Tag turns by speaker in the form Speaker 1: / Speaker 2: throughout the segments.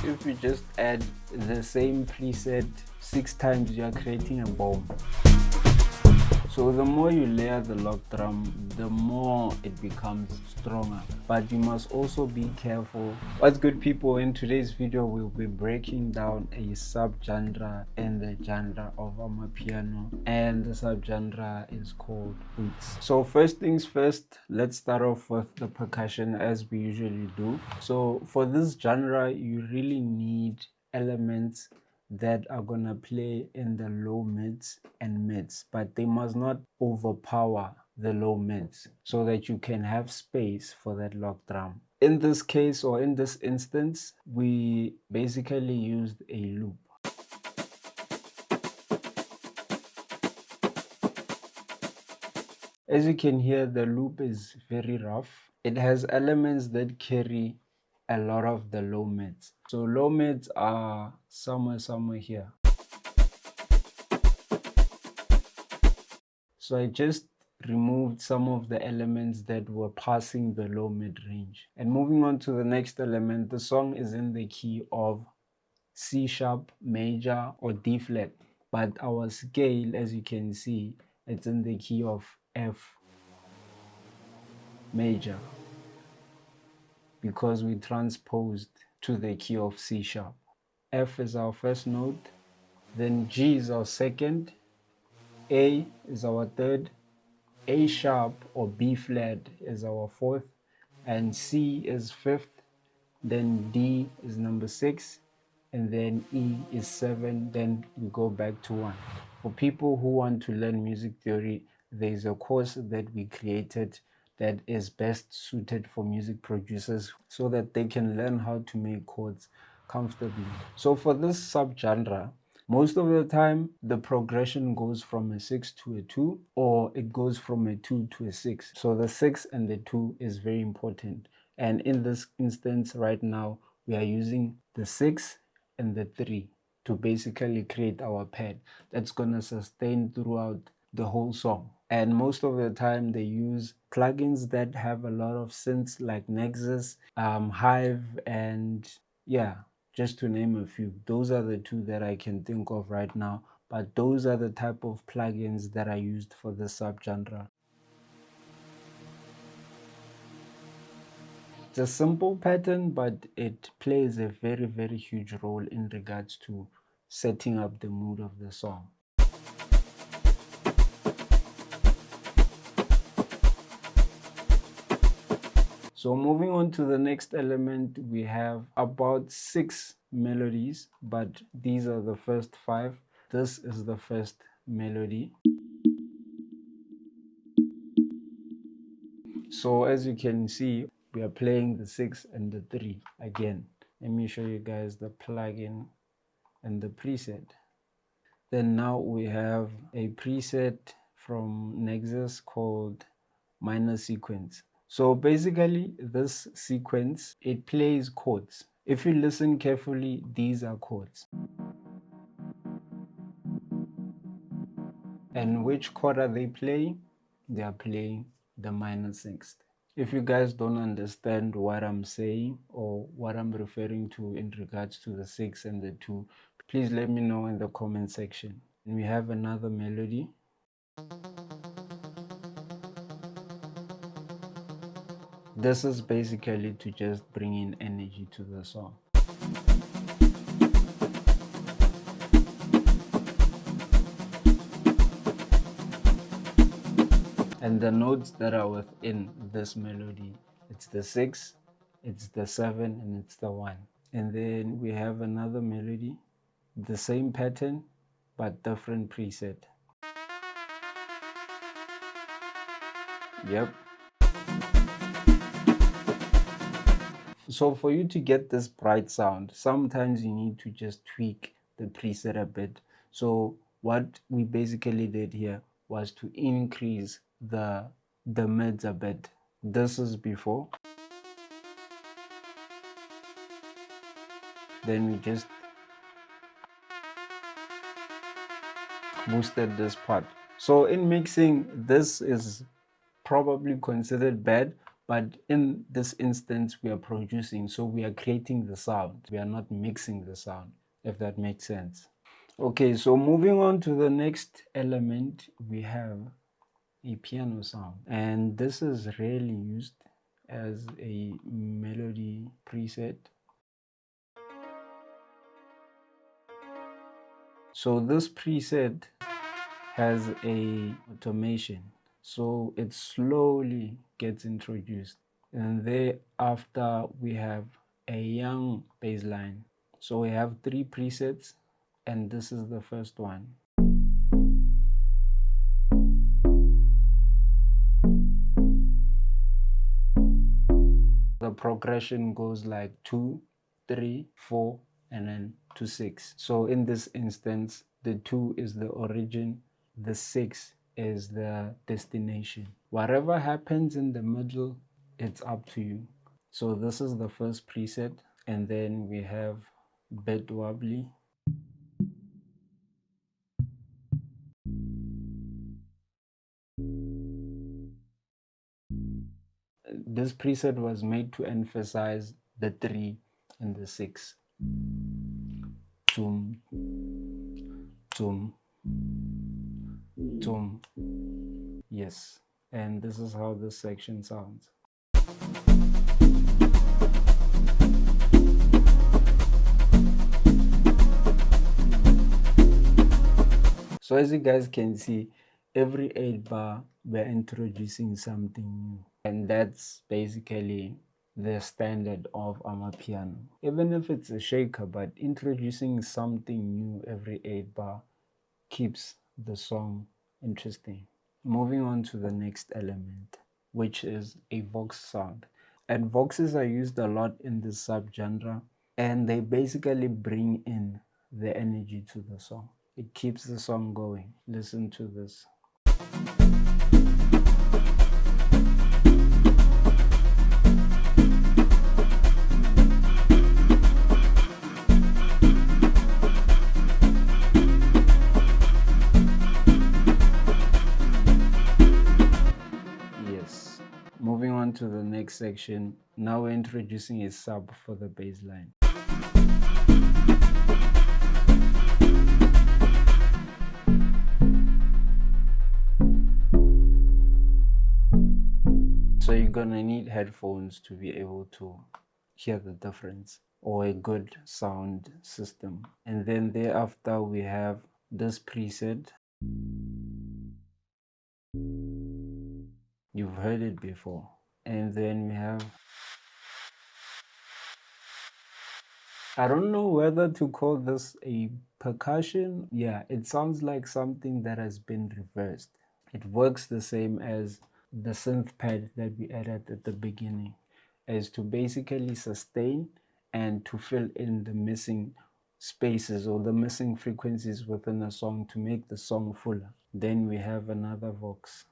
Speaker 1: if you just add the same preset 6 times, you are creating a bomb. So the more you layer the lock drum, the more it becomes stronger. But you must also be careful. What's good, people? In today's video, we'll be breaking down a subgenre in the genre of Amapiano, and the subgenre is called beats. So first things first, let's start off with the percussion as we usually do. So for this genre, you really need elements that are gonna play in the low mids and mids, but they must not overpower the low mids so that you can have space for that lock drum. In this case, or in this instance, we basically used a loop. As you can hear, the loop is very rough. It has elements that carry a lot of the low mids. So low mids are somewhere here. So I just removed some of the elements that were passing the low mid range. And moving on to the next element, the song is in the key of C sharp major or D flat, but our scale, as you can see, it's in the key of F major, because we transposed to the key of C sharp. F is our first note, then G is our second, A is our third, A sharp or B flat is our fourth, and C is fifth, then D is number 6, and then E is 7, then we go back to 1. For people who want to learn music theory, there is a course that we created that is best suited for music producers so that they can learn how to make chords comfortably. So for this subgenre, most of the time the progression goes from a 6 to a 2, or it goes from a 2 to a 6. So the 6 and the 2 is very important. And in this instance right now, we are using the 6 and the 3 to basically create our pad that's gonna sustain throughout the whole song. And most of the time they use plugins that have a lot of synths like Nexus, Hive, and yeah, just to name a few. Those are the two that I can think of right now, but those are the type of plugins that are used for the subgenre. It's a simple pattern, but it plays a very huge role in regards to setting up the mood of the song. So moving on to the next element, we have about 6 melodies, but these are the first 5. This is the first melody. So as you can see, we are playing the 6 and the 3 again. Let me show you guys the plugin and the preset. Then now we have a preset from Nexus called minor sequence. So basically this sequence, it plays chords. If you listen carefully, these are chords. And which chord are they playing? They are playing the minor sixth. If you guys don't understand what I'm saying or what I'm referring to in regards to the 6 and the 2, please let me know in the comment section. And we have another melody. This is basically to just bring in energy to the song. And the notes that are within this melody, it's the 6, it's the 7, and it's the 1. And then we have another melody, the same pattern, but different preset. Yep. So for you to get this bright sound, sometimes you need to just tweak the preset a bit. So what we basically did here was to increase the mids a bit. This is before. Then we just boosted this part. So in mixing, this is probably considered bad, but in this instance we are producing, so we are creating the sound. We are not mixing the sound, if that makes sense. Okay, so moving on to the next element, we have a piano sound, and this is rarely used as a melody preset. So this preset has a automation, so it slowly gets introduced, and thereafter we have a young bass line. So we have 3 presets, and this is the first one. The progression goes like 2, 3, 4, and then to 6. So in this instance, the 2 is the origin, the 6 is the destination. Whatever happens in the middle, it's up to you. So this is the first preset, and then we have bit wobbly. This preset was made to emphasize the 3 and the 6. Tum, tum, tum. Yes, and this is how this section sounds. So as you guys can see, every 8 bar we're introducing something new, and that's basically the standard of Amapiano. Even if it's a shaker, but introducing something new every 8 bar keeps the song interesting. Moving on to the next element, which is a Vox sound. And Voxes are used a lot in this subgenre, and they basically bring in the energy to the song. It keeps the song going. Listen to this. Yes. Moving on to the next section. Now we're introducing a sub for the bass line. So you're gonna need headphones to be able to hear the difference, or a good sound system. And then thereafter we have this preset. You've heard it before. And then we have, I don't know whether to call this a percussion. Yeah, it sounds like something that has been reversed. It works the same as the synth pad that we added at the beginning, as to basically sustain and to fill in the missing spaces or the missing frequencies within a song to make the song fuller. Then we have another Vox.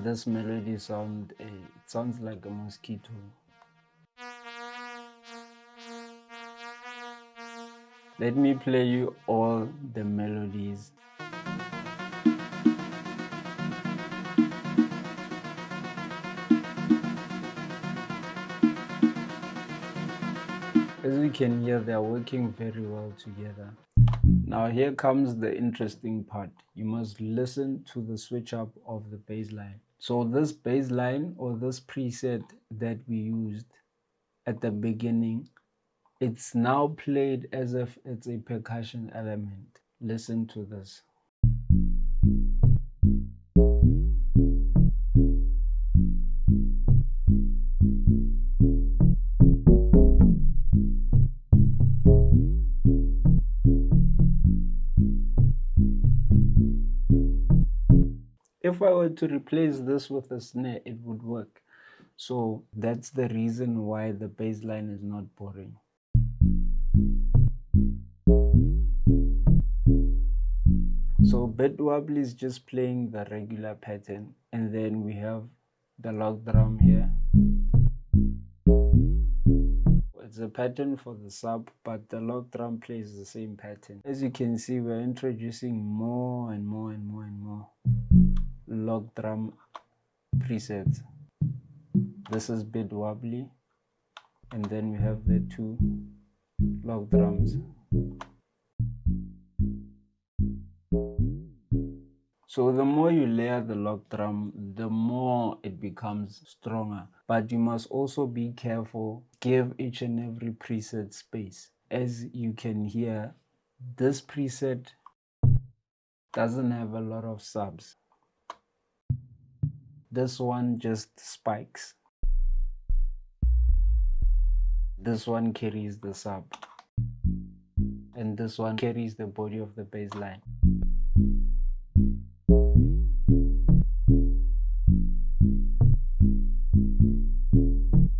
Speaker 1: This melody sound, it sounds like a mosquito. Let me play you all the melodies. As you can hear, they are working very well together. Now here comes the interesting part. You must listen to the switch up of the bass line. So this bass line, or this preset that we used at the beginning, it's now played as if it's a percussion element. Listen to this. If I were to replace this with a snare, it would work. So that's the reason why the bass line is not boring. So bit wobbly is just playing the regular pattern, and then we have the log drum here. It's a pattern for the sub, but the log drum plays the same pattern. As you can see, we're introducing more and more and more and more log drum presets. This is bit wobbly, and then we have the two log drums. So the more you layer the log drum, the more it becomes stronger. But you must also be careful, give each and every preset space. As you can hear, this preset doesn't have a lot of subs. This one just spikes. This one carries the sub. And this one carries the body of the bass line.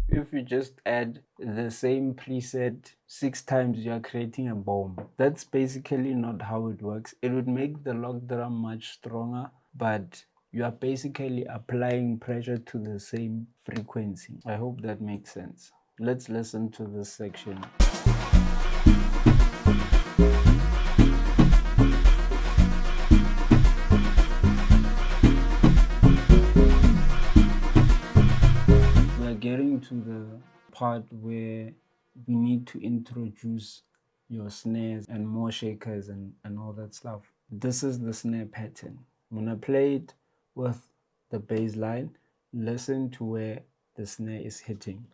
Speaker 1: If you just add the same preset 6 times, you are creating a bomb. That's basically not how it works. It would make the log drum much stronger, but you are basically applying pressure to the same frequency. I hope that makes sense. Let's listen to this section. Getting to the part where we need to introduce your snares and more shakers and all that stuff. This is the snare pattern. I'm gonna play it with the bass line. Listen to where the snare is hitting.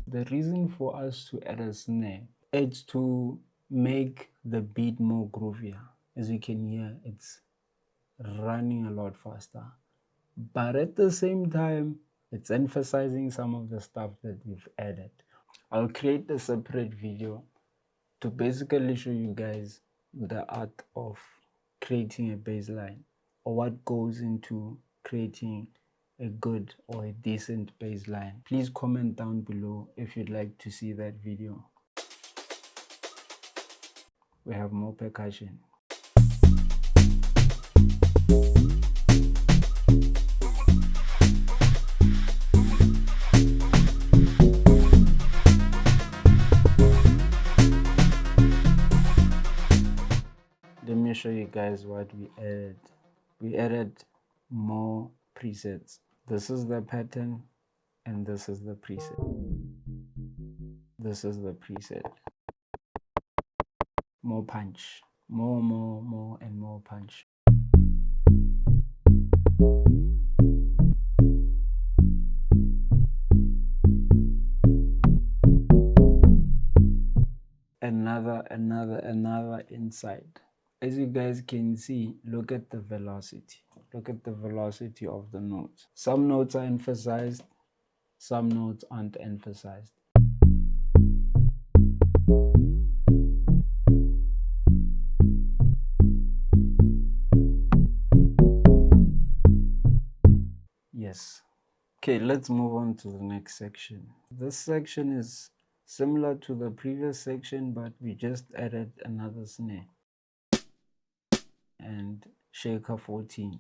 Speaker 1: The reason for us to add a snare is to make the beat more groovier. As you can hear, it's running a lot faster. But at the same time, it's emphasizing some of the stuff that we've added. I'll create a separate video to basically show you guys the art of creating a bass line, or what goes into creating a good or a decent bass line. Please comment down below if you'd like to see that video. We have more percussion. Let me show you guys what we added. We added more presets. This is the pattern, and this is the preset. This is the preset. More punch. More, and more punch. Another insight. As you guys can see, look at the velocity. Look at the velocity of the notes. Some notes are emphasized, some notes aren't emphasized. Yes. Okay, let's move on to the next section. This section is similar to the previous section, but we just added another snare and shaker 14.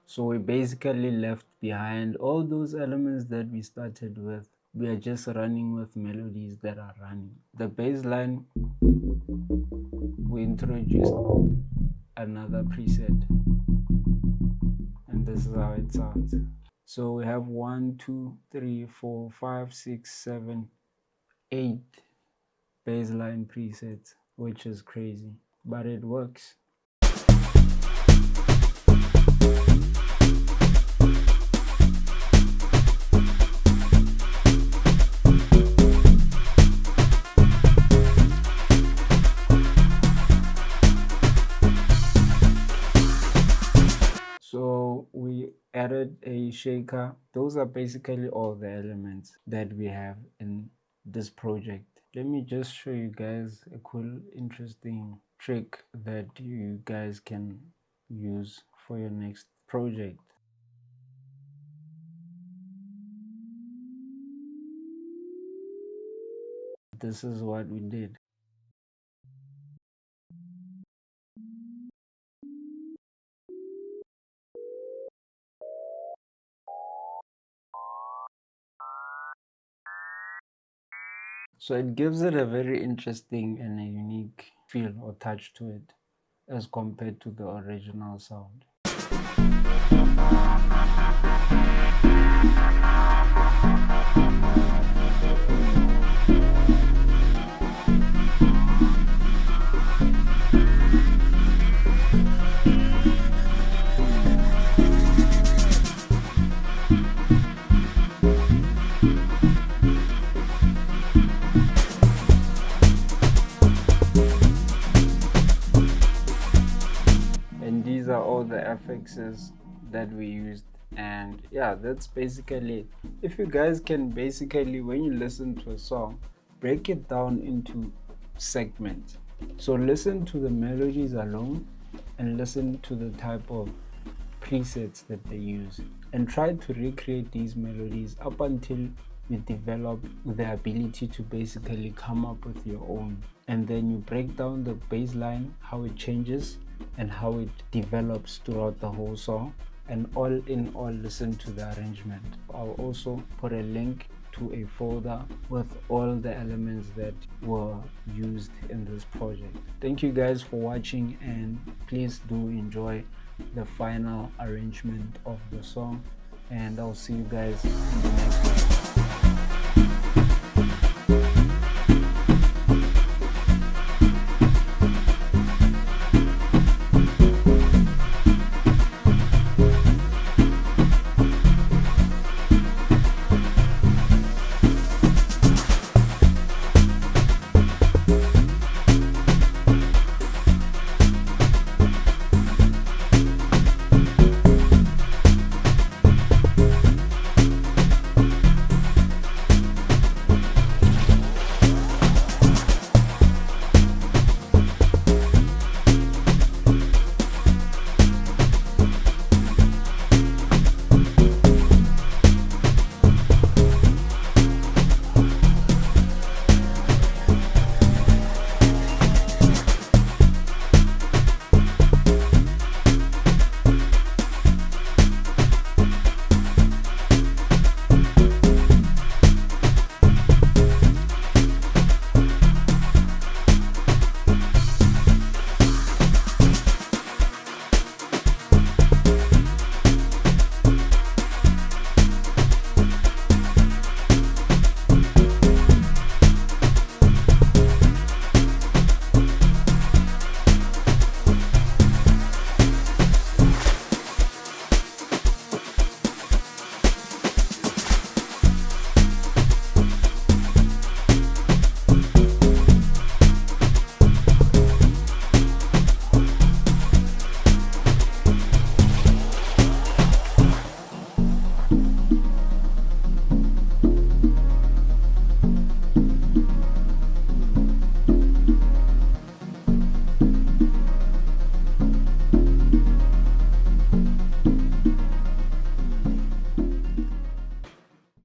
Speaker 1: So we basically left behind all those elements that we started with. We are just running with melodies that are running. The bass line, we introduced another preset, and this is how it sounds. So we have 1, 2, 3, 4, 5, 6, 7, 8 bass line presets, which is crazy, but it works. added a shaker. Those are basically all the elements that we have in this project. Let me just show you guys a cool, interesting trick that you guys can use for your next project. This is what we did. So it gives it a very interesting and a unique feel or touch to it as compared to the original sound. These are all the FXs that we used, and yeah, that's basically it. If you guys can basically, when you listen to a song, break it down into segments. So listen to the melodies alone and listen to the type of presets that they use, and try to recreate these melodies up until you develop the ability to basically come up with your own. And then you break down the bass line, how it changes and how it develops throughout the whole song, and all in all, listen to the arrangement. I'll also put a link to a folder with all the elements that were used in this project. Thank you guys for watching, and please do enjoy the final arrangement of the song, and I'll see you guys in the next one.